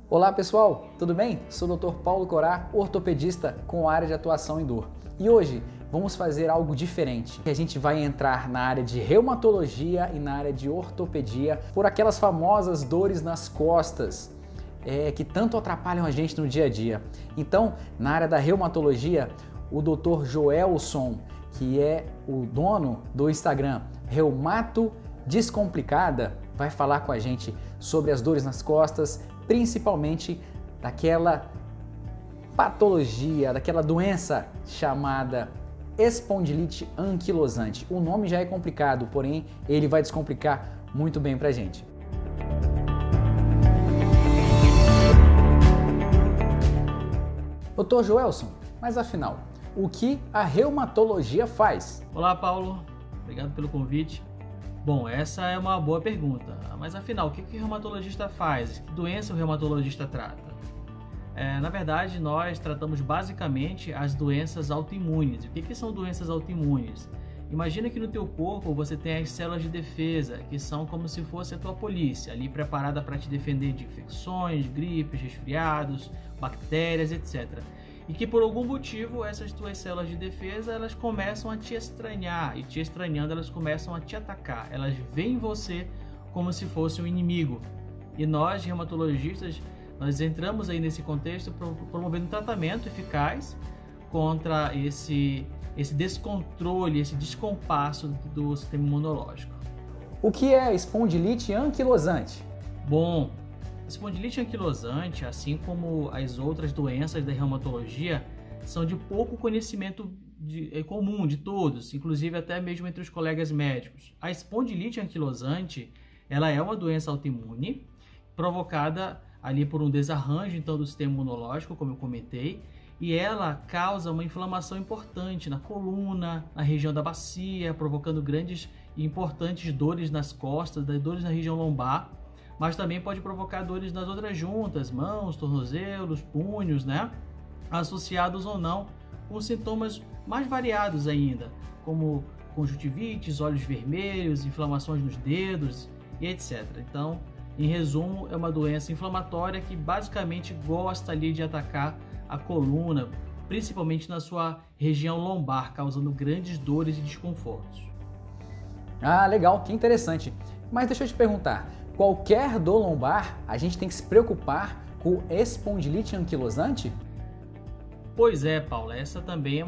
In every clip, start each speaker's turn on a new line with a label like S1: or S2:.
S1: Olá pessoal, tudo bem? Sou o Dr. Paulo Corá, ortopedista com área de atuação em dor. E hoje vamos fazer algo diferente. A gente vai entrar na área de reumatologia e na área de ortopedia por aquelas famosas dores nas costas que tanto atrapalham a gente no dia a dia. Então, na área da reumatologia, o Dr. Joelson, que é o dono do Instagram Reumato Descomplicada, vai falar com a gente sobre as dores nas costas, principalmente daquela patologia, daquela doença chamada espondilite anquilosante. O nome já é complicado, porém ele vai descomplicar muito bem pra gente. Dr. Joelson, mas afinal, o que a reumatologia faz?
S2: Olá, Paulo. Obrigado pelo convite. Bom, essa é uma boa pergunta, mas afinal, o que o reumatologista faz? Que doença o reumatologista trata? Na verdade, nós tratamos basicamente as doenças autoimunes. O que são doenças autoimunes? Imagina que no teu corpo você tem as células de defesa, que são como se fosse a tua polícia, ali preparada para te defender de infecções, gripes, resfriados, bactérias, etc. E que por algum motivo essas tuas células de defesa elas começam a te estranhar, e te estranhando elas começam a te atacar. Elas veem você como se fosse um inimigo. E nós, reumatologistas, nós entramos aí nesse contexto promovendo um tratamento eficaz contra esse descontrole, esse descompasso do sistema imunológico.
S1: O que é espondilite anquilosante?
S2: Bom, espondilite anquilosante, assim como as outras doenças da reumatologia, são de pouco conhecimento comum de todos, inclusive até mesmo entre os colegas médicos. A espondilite anquilosante, ela é uma doença autoimune provocada ali por um desarranjo então do sistema imunológico, como eu comentei, e ela causa uma inflamação importante na coluna, na região da bacia, provocando grandes e importantes dores nas costas, dores na região lombar, mas também pode provocar dores nas outras juntas, mãos, tornozelos, punhos, né? Associados ou não com sintomas mais variados ainda, como conjuntivites, olhos vermelhos, inflamações nos dedos e etc. Então, em resumo, é uma doença inflamatória que basicamente gosta ali de atacar a coluna, principalmente na sua região lombar, causando grandes dores e desconfortos.
S1: Ah, legal, que interessante. Mas deixa eu te perguntar, qualquer dor lombar, a gente tem que se preocupar com espondilite anquilosante?
S2: Pois é, Paulo, essa também é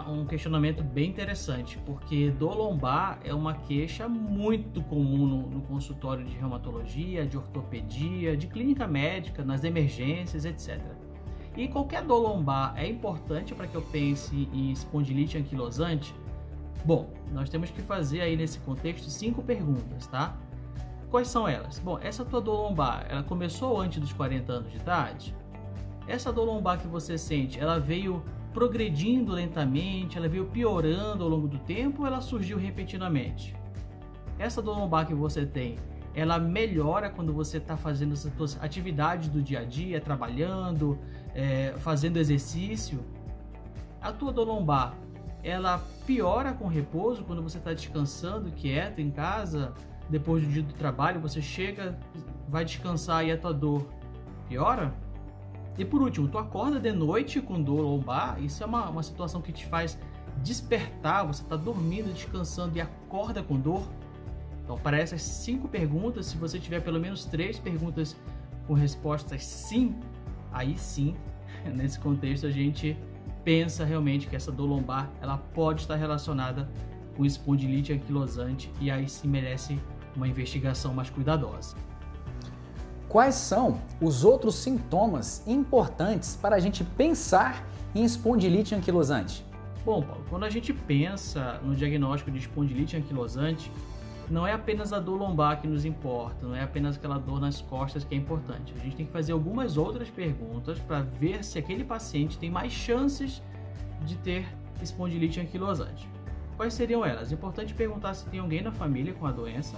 S2: um questionamento bem interessante, porque dor lombar é uma queixa muito comum no consultório de reumatologia, de ortopedia, de clínica médica, nas emergências, etc. E qualquer dor lombar é importante para que eu pense em espondilite anquilosante? Bom, nós temos que fazer aí nesse contexto 5 perguntas, tá? Quais são elas? Bom, essa tua dor lombar, ela começou antes dos 40 anos de idade? Essa dor lombar que você sente, ela veio progredindo lentamente, ela veio piorando ao longo do tempo ou ela surgiu repentinamente? Essa dor lombar que você tem, ela melhora quando você está fazendo essas suas atividades do dia a dia, trabalhando, fazendo exercício? A tua dor lombar, ela piora com repouso quando você está descansando, quieto em casa, depois do dia do trabalho, você chega, vai descansar e a tua dor piora? E por último, tu acorda de noite com dor lombar, isso é uma situação que te faz despertar, você está dormindo, descansando e acorda com dor? Então, para essas 5 perguntas, se você tiver pelo menos 3 perguntas com respostas sim, aí sim, nesse contexto a gente pensa realmente que essa dor lombar ela pode estar relacionada com espondilite anquilosante e aí sim merece uma investigação mais cuidadosa.
S1: Quais são os outros sintomas importantes para a gente pensar em espondilite anquilosante?
S2: Bom, Paulo, quando a gente pensa no diagnóstico de espondilite anquilosante, não é apenas a dor lombar que nos importa, não é apenas aquela dor nas costas que é importante. A gente tem que fazer algumas outras perguntas para ver se aquele paciente tem mais chances de ter espondilite anquilosante. Quais seriam elas? É importante perguntar se tem alguém na família com a doença,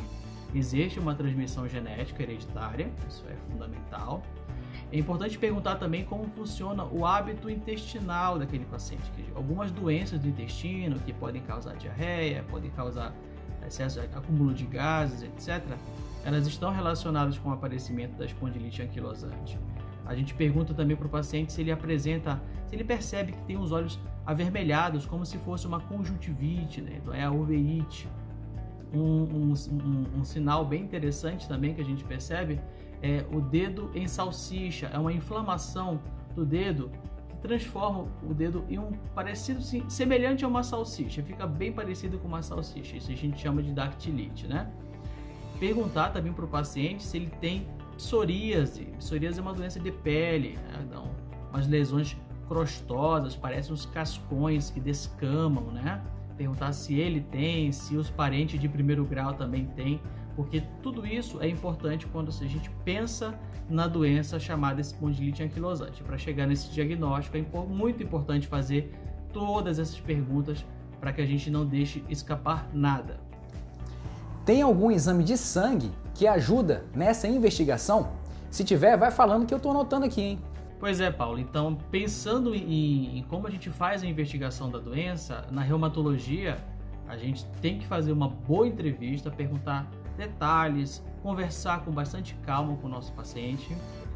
S2: existe uma transmissão genética hereditária, isso é fundamental. É importante perguntar também como funciona o hábito intestinal daquele paciente, que algumas doenças do intestino que podem causar diarreia, podem causar excesso, acúmulo de gases, etc., elas estão relacionadas com o aparecimento da espondilite anquilosante. A gente pergunta também para o paciente se ele percebe que tem os olhos avermelhados, como se fosse uma conjuntivite, né? Então é a uveíte. Um sinal bem interessante também que a gente percebe é o dedo em salsicha, é uma inflamação do dedo que transforma o dedo em um parecido, semelhante a uma salsicha, fica bem parecido com uma salsicha, isso a gente chama de dactilite, né? Perguntar também para o paciente se ele tem psoríase. Psoríase é uma doença de pele, né? Então, umas lesões crostosas, parecem uns cascões que descamam, né? Perguntar se ele tem, se os parentes de primeiro grau também têm, porque tudo isso é importante quando a gente pensa na doença chamada espondilite anquilosante. Para chegar nesse diagnóstico é muito importante fazer todas essas perguntas para que a gente não deixe escapar nada.
S1: Tem algum exame de sangue que ajuda nessa investigação? Se tiver, vai falando que eu estou anotando aqui, hein?
S2: Pois é, Paulo. Então, pensando em como a gente faz a investigação da doença, na reumatologia, a gente tem que fazer uma boa entrevista, perguntar detalhes, conversar com bastante calma com o nosso paciente.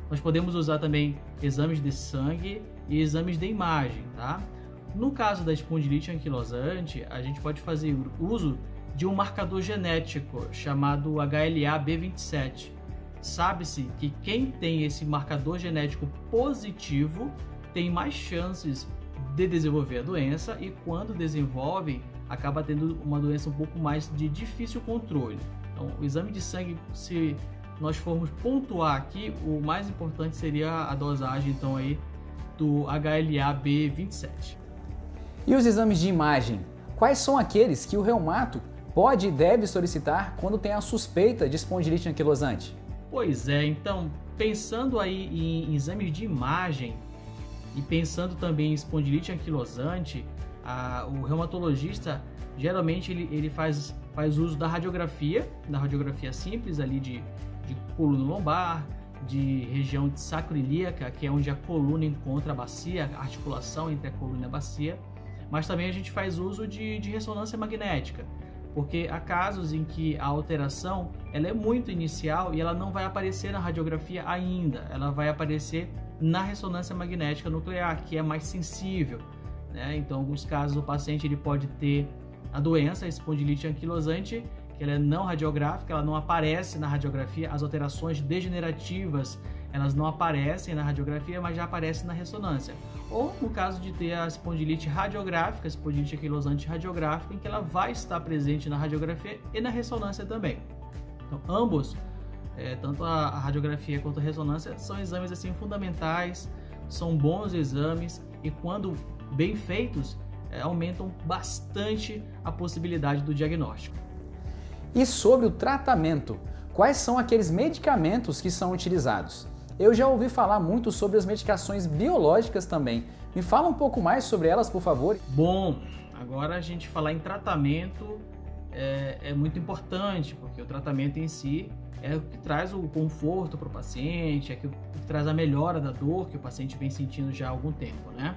S2: Nós podemos usar também exames de sangue e exames de imagem, tá? No caso da espondilite anquilosante, a gente pode fazer uso de um marcador genético chamado HLA-B27. Sabe-se que quem tem esse marcador genético positivo tem mais chances de desenvolver a doença e quando desenvolve, acaba tendo uma doença um pouco mais de difícil controle. Então, o exame de sangue, se nós formos pontuar aqui, o mais importante seria a dosagem então aí do HLA-B27.
S1: E os exames de imagem? Quais são aqueles que o reumato pode e deve solicitar quando tem a suspeita de espondilite anquilosante?
S2: Pois é, então, pensando aí em exames de imagem e pensando também em espondilite anquilosante, o reumatologista geralmente ele faz uso da radiografia simples ali de coluna lombar, de região de sacroiliaca, que é onde a coluna encontra a bacia, a articulação entre a coluna e a bacia, mas também a gente faz uso de ressonância magnética, porque há casos em que a alteração ela é muito inicial e ela não vai aparecer na radiografia ainda, ela vai aparecer na ressonância magnética nuclear, que é mais sensível, né? Então, em alguns casos, o paciente ele pode ter a doença, a espondilite anquilosante, que ela é não radiográfica, ela não aparece na radiografia, as alterações degenerativas elas não aparecem na radiografia, mas já aparecem na ressonância. Ou no caso de ter a espondilite radiográfica, a espondilite anquilosante radiográfica, em que ela vai estar presente na radiografia e na ressonância também. Então, ambos, tanto a radiografia quanto a ressonância, são exames assim fundamentais, são bons exames e quando bem feitos, aumentam bastante a possibilidade do diagnóstico.
S1: E sobre o tratamento, quais são aqueles medicamentos que são utilizados? Eu já ouvi falar muito sobre as medicações biológicas também. Me fala um pouco mais sobre elas, por favor.
S2: Bom, agora a gente falar em tratamento é muito importante, porque o tratamento em si é o que traz o conforto para o paciente, é o que traz a melhora da dor que o paciente vem sentindo já há algum tempo, né?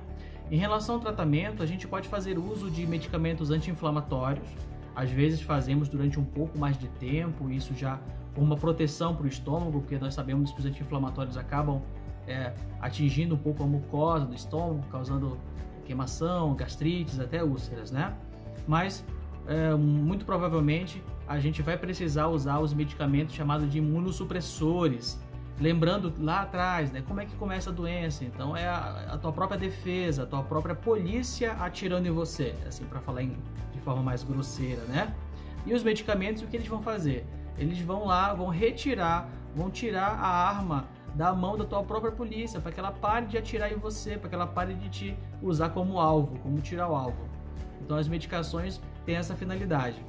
S2: Em relação ao tratamento, a gente pode fazer uso de medicamentos anti-inflamatórios. Às vezes fazemos durante um pouco mais de tempo, isso já com uma proteção para o estômago, porque nós sabemos que os anti-inflamatórios acabam atingindo um pouco a mucosa do estômago, causando queimação, gastrites, até úlceras, né? Mas, muito provavelmente, a gente vai precisar usar os medicamentos chamados de imunossupressores. Lembrando lá atrás, né, como é que começa a doença? Então é a tua própria defesa, a tua própria polícia atirando em você, assim, para falar de forma mais grosseira, né? E os medicamentos, o que eles vão fazer? Eles vão lá, vão tirar a arma da mão da tua própria polícia, para que ela pare de atirar em você, para que ela pare de te usar como alvo, como tirar o alvo. Então as medicações têm essa finalidade.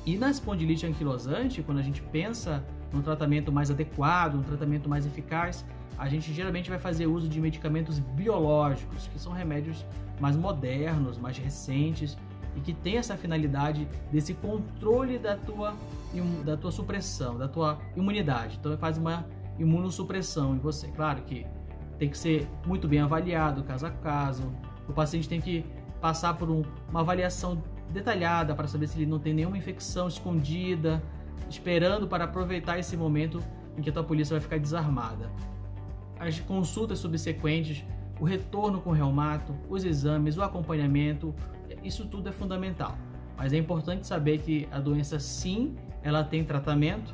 S2: E na espondilite anquilosante, quando a gente pensa num tratamento mais adequado, um tratamento mais eficaz, a gente geralmente vai fazer uso de medicamentos biológicos, que são remédios mais modernos, mais recentes e que tem essa finalidade desse controle da tua supressão, da tua imunidade. Então faz uma imunossupressão em você. Claro que tem que ser muito bem avaliado caso a caso, o paciente tem que passar por uma avaliação detalhada para saber se ele não tem nenhuma infecção escondida, esperando para aproveitar esse momento em que a tua polícia vai ficar desarmada. As consultas subsequentes, o retorno com o reumato, os exames, o acompanhamento, isso tudo é fundamental. Mas é importante saber que a doença, sim, ela tem tratamento,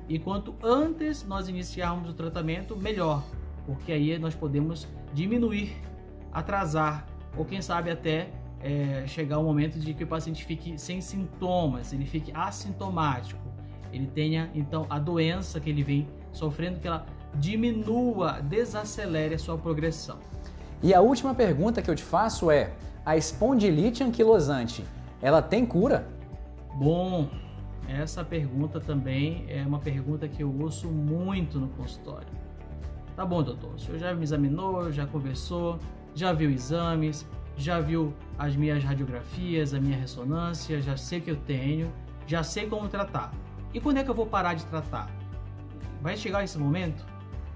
S2: e quanto antes nós iniciarmos o tratamento, melhor, porque aí nós podemos diminuir, atrasar, ou quem sabe até chegar o momento de que o paciente fique sem sintomas, ele fique assintomático, ele tenha então a doença que ele vem sofrendo, que ela diminua, desacelere a sua progressão.
S1: E a última pergunta que eu te faço é: a espondilite anquilosante, ela tem cura?
S2: Bom, essa pergunta também é uma pergunta que eu ouço muito no consultório. Tá bom, doutor, o senhor já me examinou, já conversou, já viu exames, já viu as minhas radiografias, a minha ressonância, já sei o que eu tenho, já sei como tratar. E quando é que eu vou parar de tratar? Vai chegar esse momento?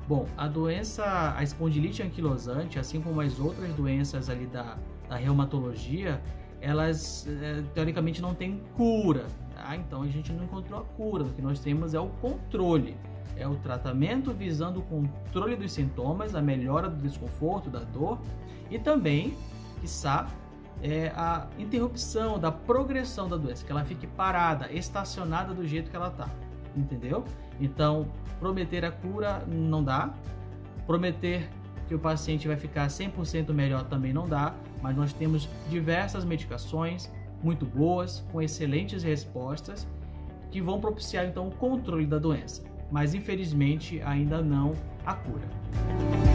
S2: Bom, a espondilite anquilosante, assim como as outras doenças ali da reumatologia, elas teoricamente não têm cura, tá? Então a gente não encontrou a cura, o que nós temos é o controle, é o tratamento visando o controle dos sintomas, a melhora do desconforto, da dor e também, quiçá, a interrupção da progressão da doença, que ela fique parada, estacionada do jeito que ela está, entendeu? Então, prometer a cura não dá, prometer que o paciente vai ficar 100% melhor também não dá, mas nós temos diversas medicações muito boas, com excelentes respostas, que vão propiciar então o controle da doença, mas infelizmente ainda não a cura.